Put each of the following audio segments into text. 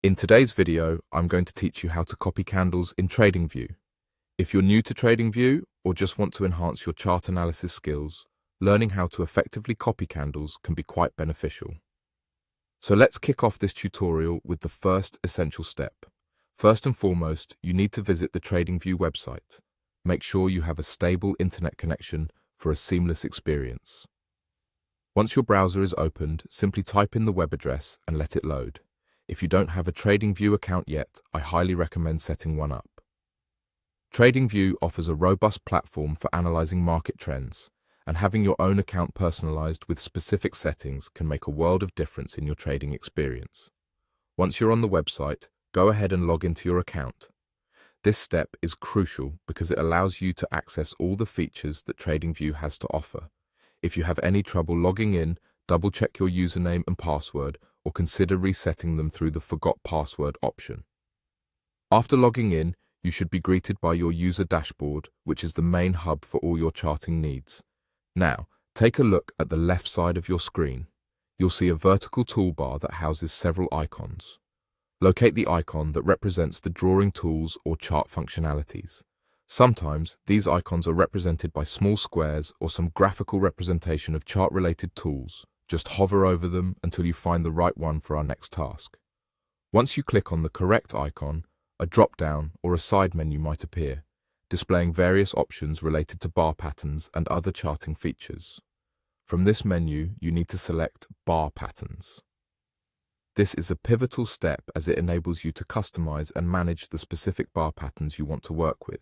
In today's video, I'm going to teach you how to copy candles in TradingView. If you're new to TradingView or just want to enhance your chart analysis skills, learning how to effectively copy candles can be quite beneficial. So let's kick off this tutorial with the first essential step. First and foremost, you need to visit the TradingView website. Make sure you have a stable internet connection for a seamless experience. Once your browser is opened, simply type in the web address and let it load. If you don't have a TradingView account yet, I highly recommend setting one up. TradingView offers a robust platform for analyzing market trends, and having your own account personalized with specific settings can make a world of difference in your trading experience. Once you're on the website, go ahead and log into your account. This step is crucial because it allows you to access all the features that TradingView has to offer. If you have any trouble logging in, double-check your username and password or consider resetting them through the Forgot Password option. After logging in, you should be greeted by your user dashboard, which is the main hub for all your charting needs. Now, take a look at the left side of your screen. You'll see a vertical toolbar that houses several icons. Locate the icon that represents the drawing tools or chart functionalities. Sometimes, these icons are represented by small squares or some graphical representation of chart-related tools. Just hover over them until you find the right one for our next task. Once you click on the correct icon, a drop-down or a side menu might appear, displaying various options related to bar patterns and other charting features. From this menu, you need to select Bar Patterns. This is a pivotal step as it enables you to customize and manage the specific bar patterns you want to work with.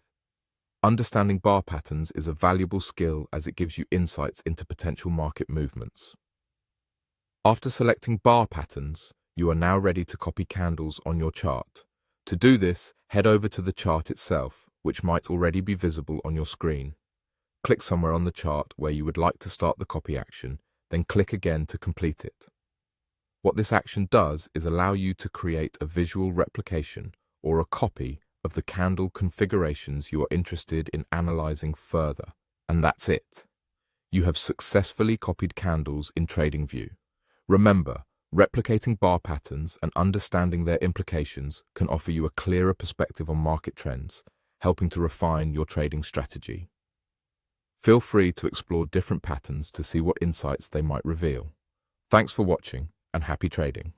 Understanding bar patterns is a valuable skill as it gives you insights into potential market movements. After selecting bar patterns, you are now ready to copy candles on your chart. To do this, head over to the chart itself, which might already be visible on your screen. Click somewhere on the chart where you would like to start the copy action, then click again to complete it. What this action does is allow you to create a visual replication or a copy of the candle configurations you are interested in analyzing further. And that's it. You have successfully copied candles in TradingView. Remember, replicating bar patterns and understanding their implications can offer you a clearer perspective on market trends, helping to refine your trading strategy. Feel free to explore different patterns to see what insights they might reveal. Thanks for watching, and happy trading.